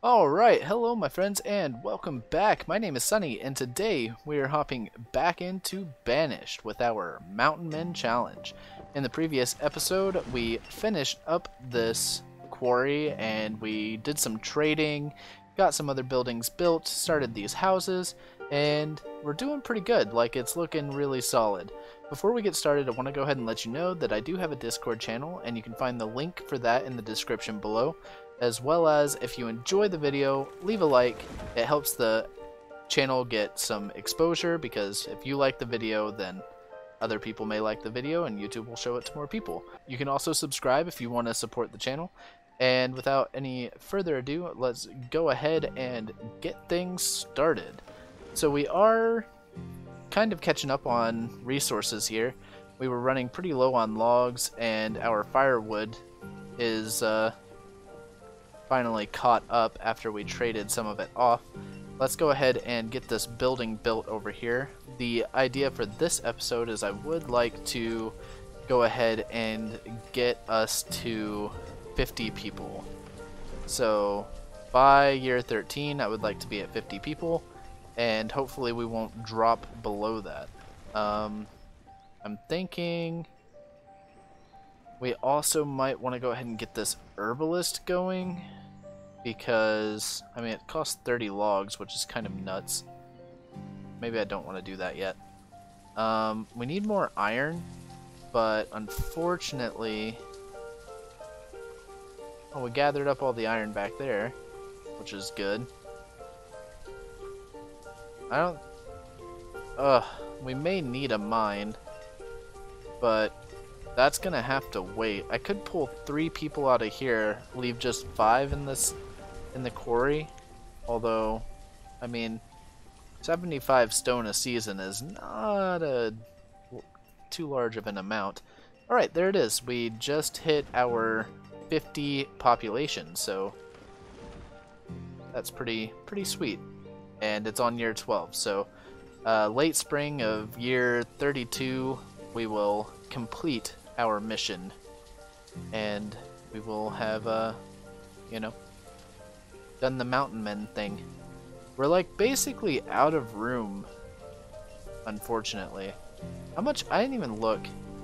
Alright, hello my friends and welcome back. My name is Sunny and today we are hopping back into Banished with our Mountain Men Challenge. In the previous episode we finished up this quarry and we did some trading, got some other buildings built, started these houses, and we're doing pretty good. Like, it's looking really solid. Before we get started, I want to go ahead and let you know that I do have a Discord channel and you can find the link for that in the description below. As well as, if you enjoy the video, leave a like. It helps the channel get some exposure, because if you like the video, then other people may like the video and YouTube will show it to more people. You can also subscribe if you want to support the channel. And without any further ado, let's go ahead and get things started. So we are kind of catching up on resources here. We were running pretty low on logs, and our firewood is finally caught up after we traded some of it off. Let's go ahead and get this building built over here. The idea for this episode is I would like to go ahead and get us to 50 people. So by year 13 I would like to be at 50 people, and hopefully we won't drop below that. I'm thinking we also might want to go ahead and get this herbalist going, because, I mean, it costs 30 logs, which is kind of nuts. Maybe I don't want to do that yet. We need more iron, but unfortunately... Oh, we gathered up all the iron back there, which is good. We may need a mine, but that's gonna have to wait. I could pull 3 people out of here, leave just 5 in the quarry, although, I mean, 75 stone a season is not too large of an amount. Alright, there it is. We just hit our 50 population, so that's pretty sweet. And it's on year 12, so late spring of year 32 we will complete our mission, and we will have done the mountain men thing. We're like basically out of room, unfortunately. How much? I didn't even look.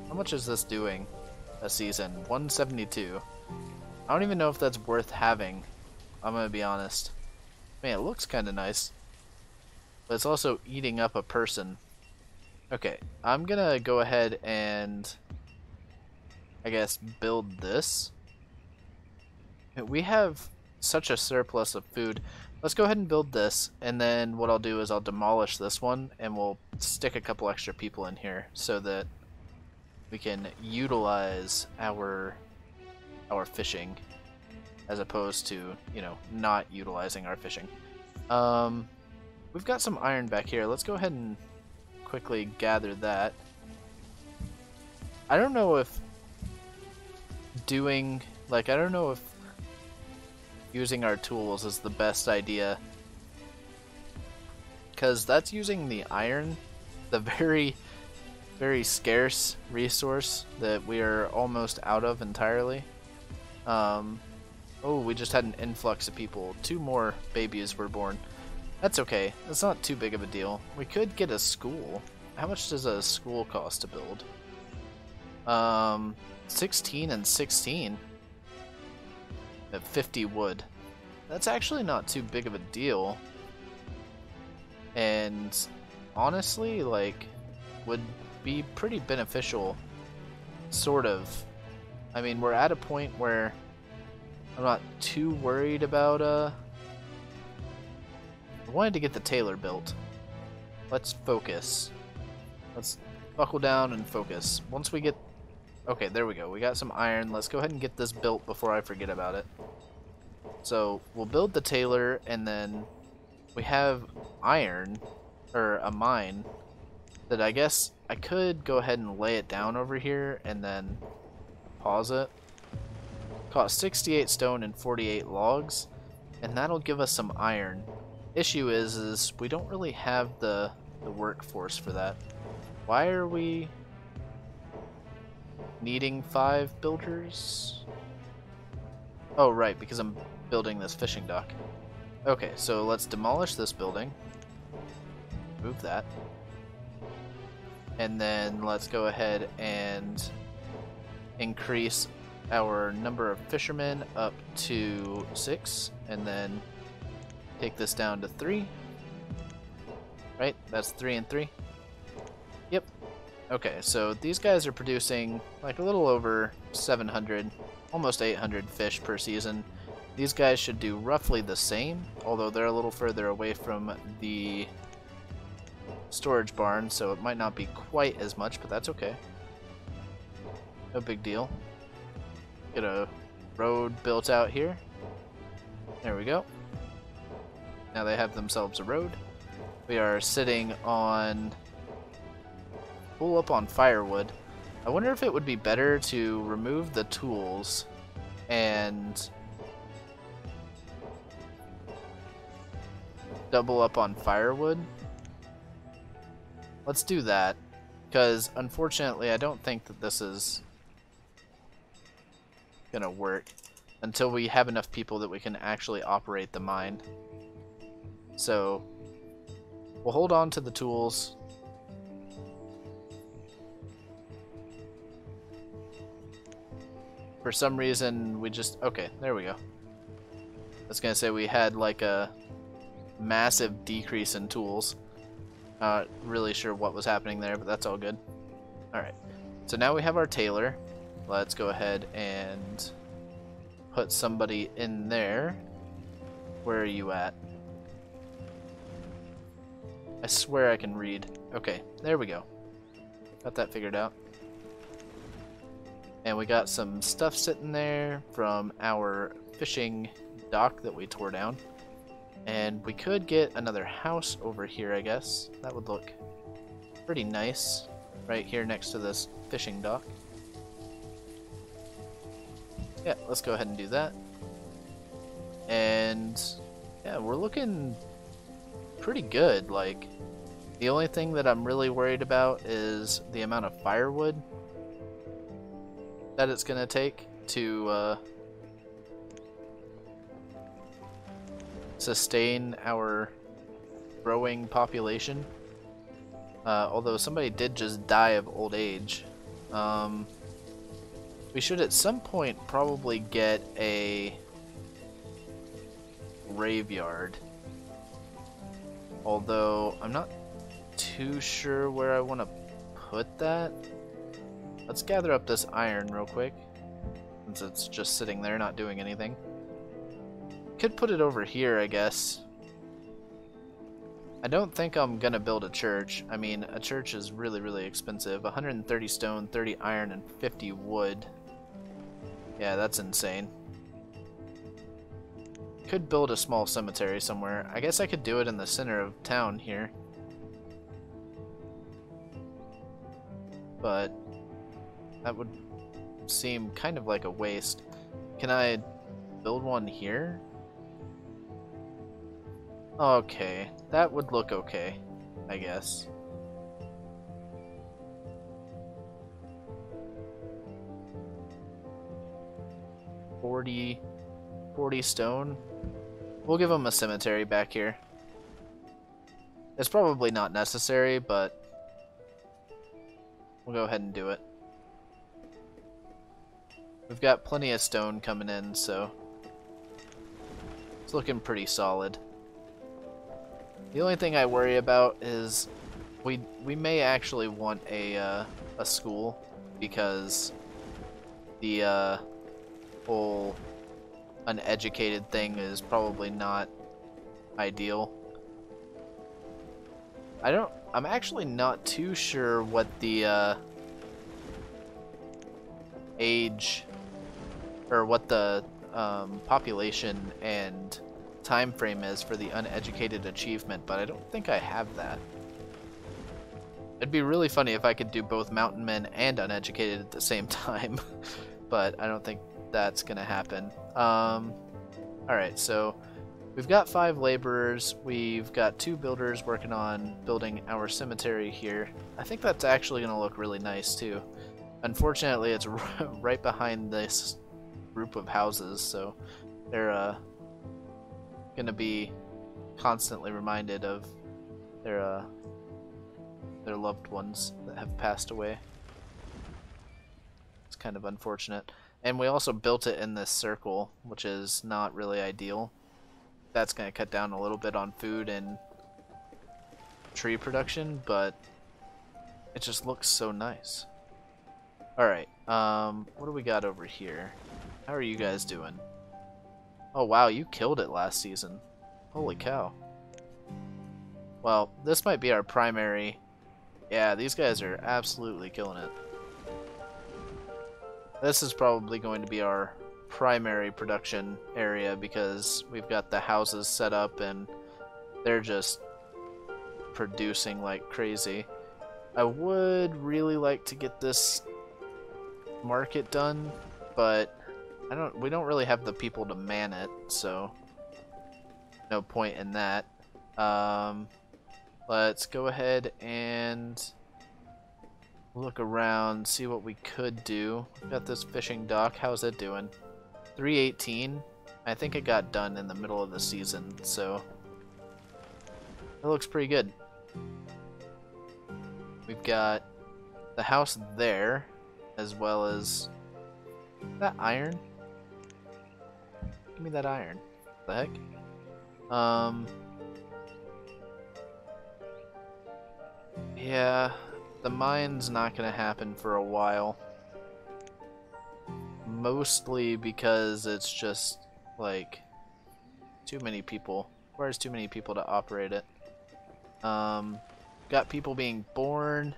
How much is this doing a season? 172. I don't even know if that's worth having, I'm gonna be honest. Man, it looks kind of nice, but it's also eating up a person. Okay, I'm gonna go ahead and I guess build this. We have such a surplus of food. Let's go ahead and build this, and then what I'll do is I'll demolish this one and we'll stick a couple extra people in here so that we can utilize our fishing as opposed to, you know, not utilizing our fishing. We've got some iron back here. Let's go ahead and quickly gather that. I don't know if using our tools is the best idea, because that's using the iron, the very scarce resource that we are almost out of entirely. Oh, we just had an influx of people. 2 more babies were born. That's okay. That's not too big of a deal. We could get a school. How much does a school cost to build? 16 and 16 at 50 wood. That's actually not too big of a deal, and honestly, like, would be pretty beneficial, sort of. I mean, we're at a point where I'm not too worried about I wanted to get the Tailor built. Let's focus. Let's buckle down and focus. Once we get... Okay, there we go. We got some iron. Let's go ahead and get this built before I forget about it. So we'll build the Tailor, and then we have iron, or a mine, that I guess I could go ahead and lay it down over here and then pause it. Cost 68 stone and 48 logs, and that'll give us some iron. Issue is we don't really have the workforce for that. Why are we needing 5 builders? Oh, right, because I'm building this fishing dock. Okay, so let's demolish this building. Move that. And then let's go ahead and increase our number of fishermen up to 6, and then take this down to 3. Right? That's 3 and 3. Yep. Okay, so these guys are producing like a little over 700, almost 800 fish per season. These guys should do roughly the same, although they're a little further away from the storage barn, so it might not be quite as much, but that's okay. No big deal. Get a road built out here. There we go. Now they have themselves a road. We are sitting on... full up on firewood. I wonder if it would be better to remove the tools and double up on firewood. Let's do that, because unfortunately I don't think that this is gonna work until we have enough people that we can actually operate the mine. So we'll hold on to the tools. For some reason we just... okay, there we go. I was gonna say we had like a massive decrease in tools. Not really sure what was happening there, but that's all good. Alright, so now we have our tailor. Let's go ahead and put somebody in there. Where are you at? I swear I can read. Okay, there we go. Got that figured out. And we got some stuff sitting there from our fishing dock that we tore down. And we could get another house over here, I guess. That would look pretty nice right here next to this fishing dock. Yeah, let's go ahead and do that. And yeah, we're looking pretty good. Like, the only thing that I'm really worried about is the amount of firewood that it's gonna take to sustain our growing population. Although somebody did just die of old age. We should at some point probably get a graveyard. Although I'm not too sure where I want to put that. Let's gather up this iron real quick, since it's just sitting there not doing anything. Could put it over here, I guess. I don't think I'm gonna build a church. I mean, a church is really, really expensive. 130 stone, 30 iron, and 50 wood. Yeah, that's insane. Could build a small cemetery somewhere. I guess I could do it in the center of town here. But that would seem kind of like a waste. Can I build one here? Okay, that would look okay, I guess. $40 stone. We'll give them a cemetery back here. It's probably not necessary, but we'll go ahead and do it. We've got plenty of stone coming in, so it's looking pretty solid. The only thing I worry about is we may actually want a school, because the whole uneducated thing is probably not ideal. I'm actually not too sure what the age, or what the population and time frame is for the uneducated achievement, but I don't think I have that. It'd be really funny if I could do both mountain men and uneducated at the same time, but I don't think that's gonna happen. Alright, so we've got 5 laborers, we've got 2 builders working on building our cemetery here. I think that's actually gonna look really nice too. Unfortunately, it's right behind this group of houses, so they're gonna be constantly reminded of their loved ones that have passed away. It's kind of unfortunate. And we also built it in this circle, which is not really ideal. That's going to cut down a little bit on food and tree production, but it just looks so nice. Alright, what do we got over here? How are you guys doing? Oh wow, you killed it last season. Holy cow. Well, this might be our primary... Yeah, these guys are absolutely killing it. This is probably going to be our primary production area because we've got the houses set up and they're just producing like crazy. I would really like to get this market done, but we don't really have the people to man it, so no point in that. Let's go ahead and look around, see what we could do. We've got this fishing dock. How's it doing? 318. I think it got done in the middle of the season, so it looks pretty good. We've got the house there, as well as that iron. Give me that iron. What the heck? Yeah, the mine's not gonna happen for a while. Mostly because it's just, like, too many people. Requires too many people to operate it. Got people being born.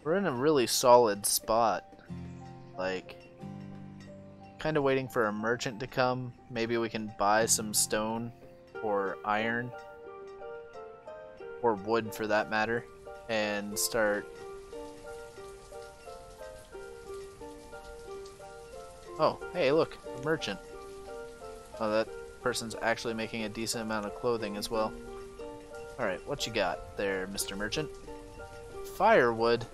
We're in a really solid spot. Like, kind of waiting for a merchant to come. Maybe we can buy some stone or iron. Or wood for that matter. And start... Oh, hey, look, a merchant. Oh, that person's actually making a decent amount of clothing as well. Alright, what you got there, Mr. Merchant? Firewood?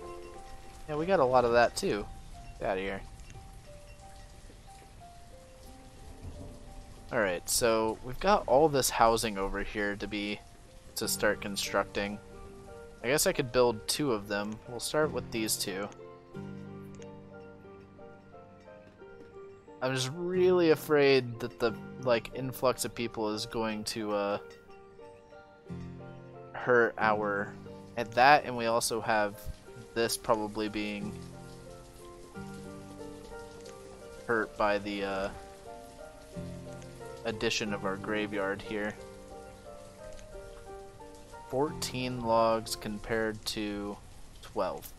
Yeah, we got a lot of that too. Get out of here. Alright, so we've got all this housing over here to start constructing. I guess I could build 2 of them. We'll start with these 2. I'm just really afraid that the influx of people is going to hurt our at that, and we also have this probably being hurt by the addition of our graveyard here. 14 logs compared to 12.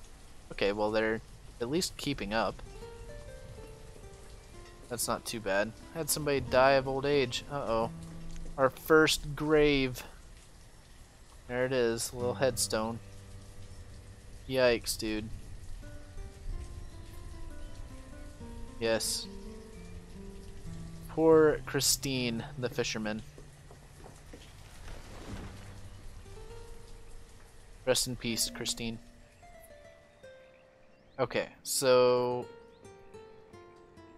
Okay, well they're at least keeping up. That's not too bad. Had somebody die of old age. Uh-oh. Our first grave. There it is, a little headstone. Yikes, dude. Yes. Poor Christine, the fisherman. Rest in peace, Christine. Okay, so...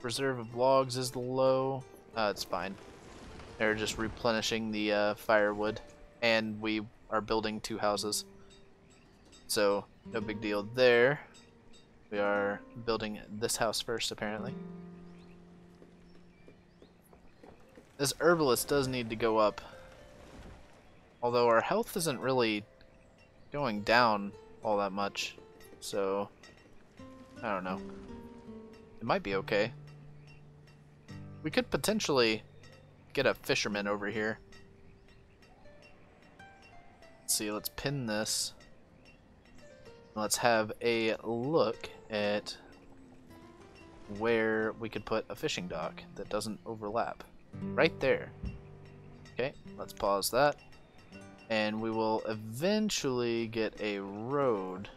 Reserve of logs is low. It's fine. They're just replenishing the firewood. And we are building 2 houses. So, no big deal there. We are building this house first, apparently. This herbalist does need to go up. Although our health isn't really going down all that much. So, I don't know. It might be okay. We could potentially get a fisherman over here. Let's see, let's pin this. Let's have a look at where we could put a fishing dock that doesn't overlap. Right there. Okay, let's pause that. And we will eventually get a road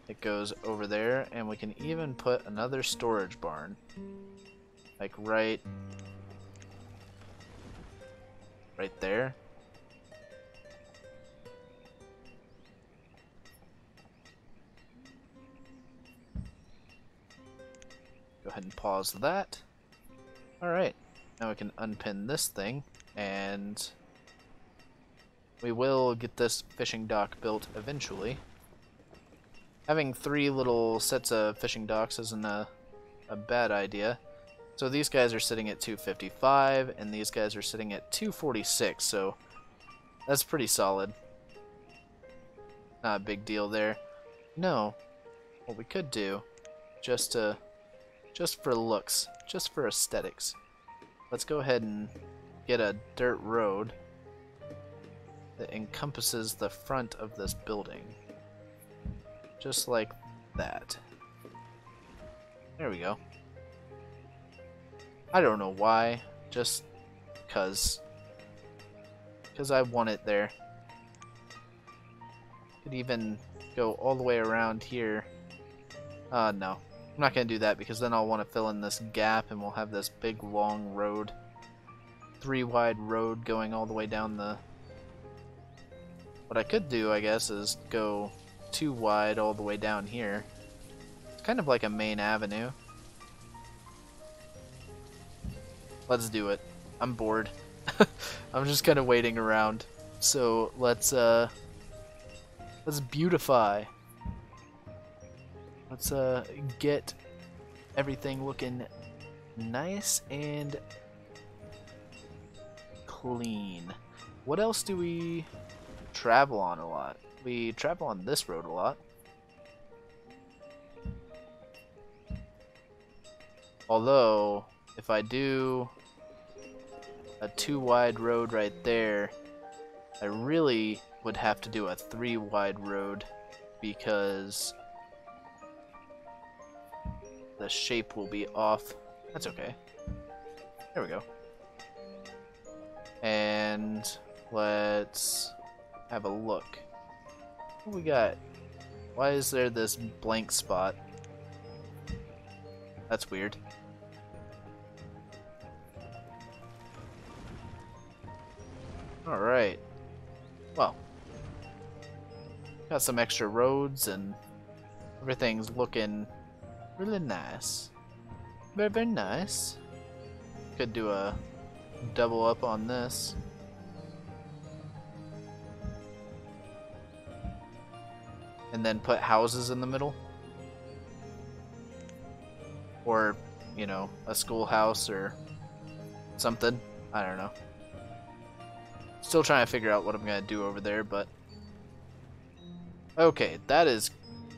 that goes over there, and we can even put another storage barn. Like right there. Go ahead and pause that. Alright, now we can unpin this thing, and we will get this fishing dock built eventually. Having 3 little sets of fishing docks isn't a bad idea. So these guys are sitting at 255, and these guys are sitting at 246, so that's pretty solid. Not a big deal there. No, what we could do, just for looks, just for aesthetics, let's go ahead and get a dirt road that encompasses the front of this building. Just like that. There we go. I don't know why, just because I want it there. Could even go all the way around here. No, I'm not going to do that because then I'll want to fill in this gap and we'll have this big long road. 3 wide road going all the way down the... What I could do, I guess, is go 2 wide all the way down here. It's kind of like a main avenue. Let's do it. I'm bored. I'm just kind of waiting around. So let's beautify. Let's get everything looking nice and clean. What else do we travel on a lot? We travel on this road a lot. Although, if I do a 2 wide road right there, I really would have to do a 3 wide road because the shape will be off. That's okay. There we go. And let's have a look. What we got? Why is there this blank spot? That's weird. Alright. Well. Got some extra roads and everything's looking really nice. Very, very nice. Could do a double up on this. And then put houses in the middle. Or, you know, a schoolhouse or something. I don't know. Still trying to figure out what I'm going to do over there, but... Okay, that is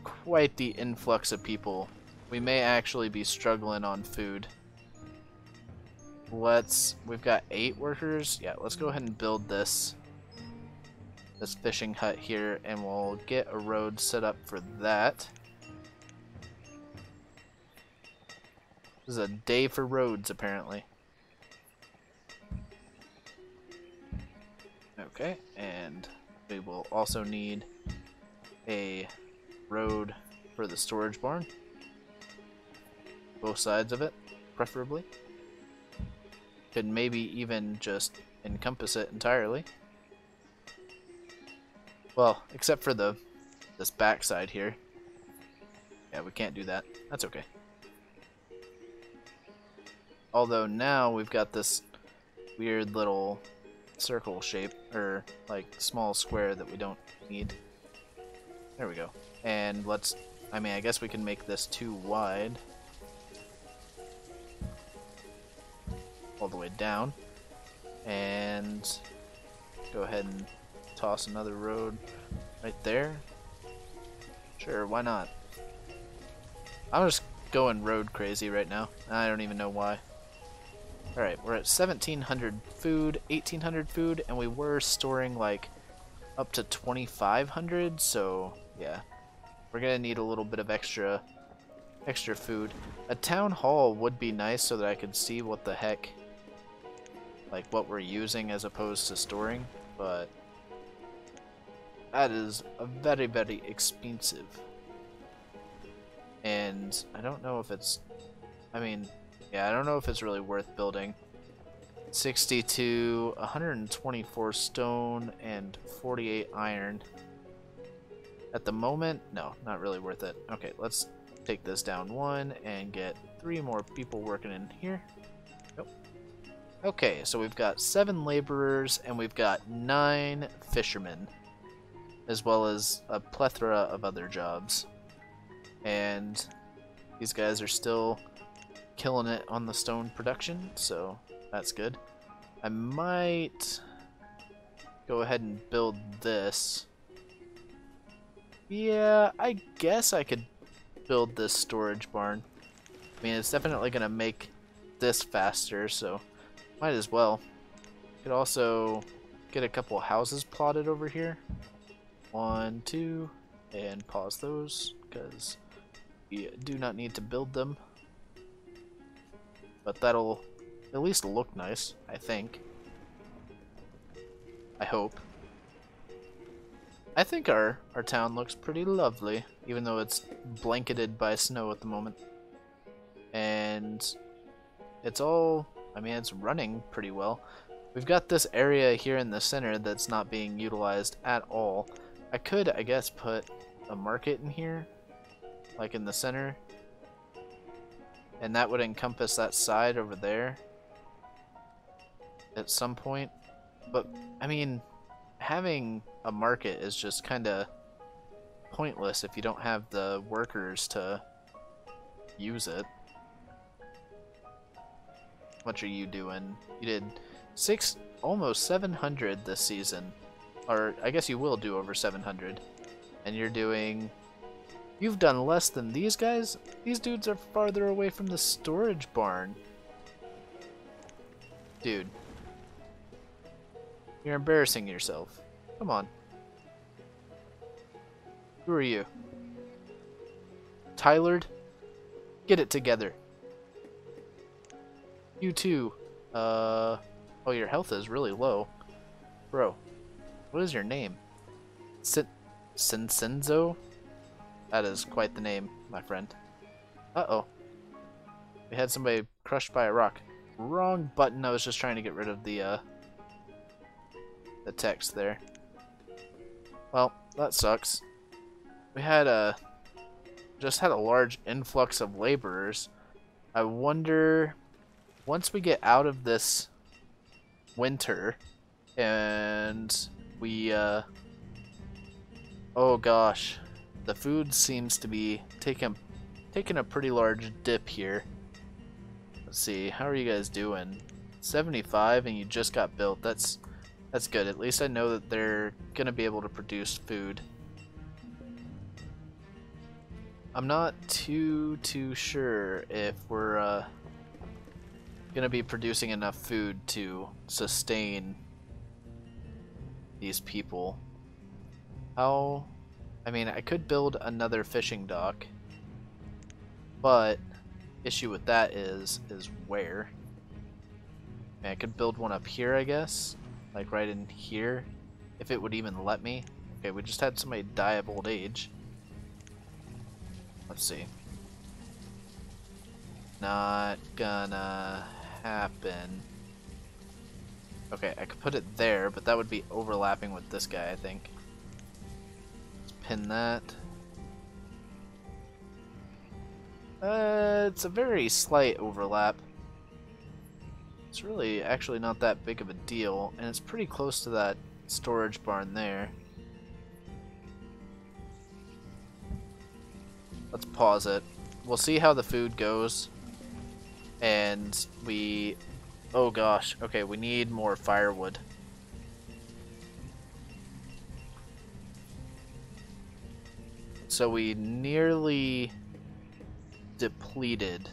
quite the influx of people. We may actually be struggling on food. We've got 8 workers. Yeah, let's go ahead and build this fishing hut here, and we'll get a road set up for that. This is a day for roads, apparently. Okay, and we will also need a road for the storage barn. Both sides of it, preferably. Could maybe even just encompass it entirely. Well, except for this back side here. Yeah, we can't do that. That's okay. Although now we've got this weird little circle shape, or like small square that we don't need. There we go. And let's, I mean, I guess we can make this 2 wide. All the way down. And go ahead and toss another road right there. Sure, why not? I'm just going road crazy right now. I don't even know why. Alright, we're at 1,700 food, 1,800 food, and we were storing like up to 2,500, so yeah. We're gonna need a little bit of extra food. A town hall would be nice so that I could see what the heck, like what we're using as opposed to storing, but that is a very, very expensive. And I don't know if it's, I mean, yeah, I don't know if it's really worth building. 62, 124 stone, and 48 iron. At the moment, no, not really worth it. Okay, let's take this down 1 and get 3 more people working in here. Nope. Okay, so we've got 7 laborers and we've got 9 fishermen, as well as a plethora of other jobs. And these guys are still killing it on the stone production, so that's good. I might go ahead and build this. Yeah, I guess I could build this storage barn. I mean, it's definitely going to make this faster, so might as well. Could also get a couple houses plotted over here. 1, 2, and pause those, because we do not need to build them. But that'll at least look nice, I think. I hope. I think our town looks pretty lovely, even though it's blanketed by snow at the moment. And it's all, I mean, it's running pretty well. We've got this area here in the center that's not being utilized at all. I could, I guess, put a market in here, like in the center. And that would encompass that side over there at some point. But, I mean, having a market is just kind of pointless if you don't have the workers to use it. How much are you doing? You did almost 700 this season. Or, I guess you will do over 700. And you're doing... You've done less than these guys? These dudes are farther away from the storage barn. Dude. You're embarrassing yourself. Come on. Who are you? Tailor? Get it together. You too. Oh, your health is really low. Bro, what is your name? Sensenzo? That is quite the name, my friend. Uh-oh. We had somebody crushed by a rock. Wrong button, I was just trying to get rid of the text there. Well, that sucks. We had just had a large influx of laborers. I wonder, once we get out of this winter and we oh gosh, the food seems to be taking a pretty large dip here. Let's see, how are you guys doing? 75 and you just got built. That's good. At least I know that they're gonna be able to produce food. I'm not too sure if we're gonna be producing enough food to sustain these people. How? I mean, I could build another fishing dock, but issue with that is where? I mean, I could build one up here, I guess, like right in here, if it would even let me. Okay, we just had somebody die of old age. Let's see. Not gonna happen. Okay, I could put it there, but that would be overlapping with this guy, I think. Let's pin that. It's a very slight overlap. It's really actually not that big of a deal, and it's pretty close to that storage barn there. Let's pause it. We'll see how the food goes. And we... Oh gosh, okay, we need more firewood. So we nearly depleted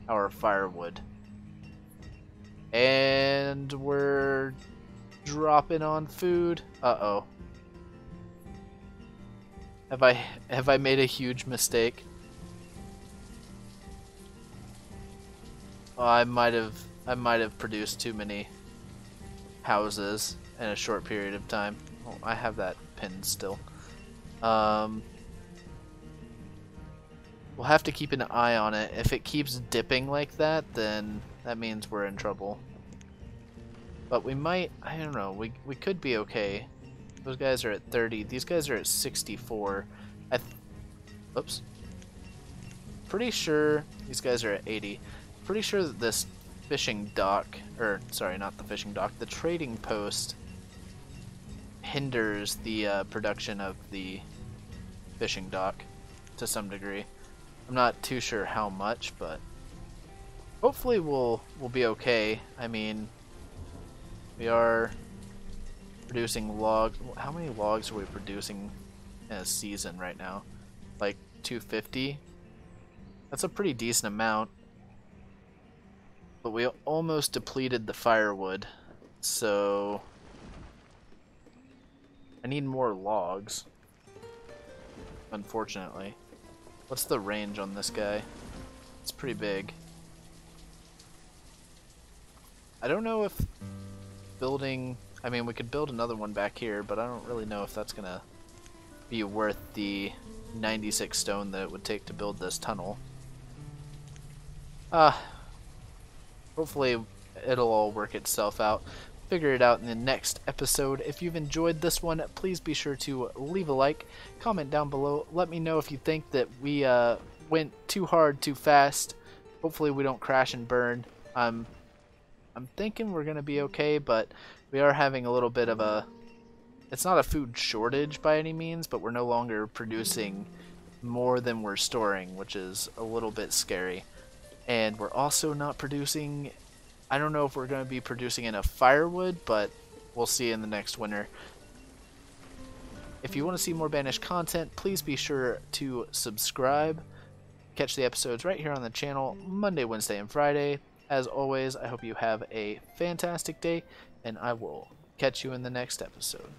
our firewood. And we're dropping on food. Uh-oh. Have I made a huge mistake? Oh, I might have produced too many houses in a short period of time. Oh, I have that pinned still. We'll have to keep an eye on it. If it keeps dipping like that, then that means we're in trouble. But we might, I don't know, we could be okay. Those guys are at 30. These guys are at 64. Oops. Pretty sure these guys are at 80. Pretty sure that this fishing dock, or sorry, not the fishing dock, the trading post hinders the production of the fishing dock to some degree. I'm not too sure how much, but hopefully we'll be okay. I mean, we are producing logs. How many logs are we producing in a season right now? Like 250? That's a pretty decent amount. But we almost depleted the firewood, so I need more logs, unfortunately. What's the range on this guy? It's pretty big. I don't know if building... I mean, we could build another one back here, but I don't really know if that's gonna be worth the 96 stone that it would take to build this tunnel. Hopefully it'll all work itself out. Figure it out in the next episode. If you've enjoyed this one, please be sure to leave a like, comment down below. Let me know if you think that we went too hard, too fast. Hopefully we don't crash and burn. I'm thinking we're gonna be okay, but we are having a little bit of a... It's not a food shortage by any means, but we're no longer producing more than we're storing, which is a little bit scary. And we're also not producing... I don't know if we're going to be producing enough firewood, but we'll see in the next winter. If you want to see more Banished content, please be sure to subscribe. Catch the episodes right here on the channel, Monday, Wednesday, and Friday. As always, I hope you have a fantastic day, and I will catch you in the next episode.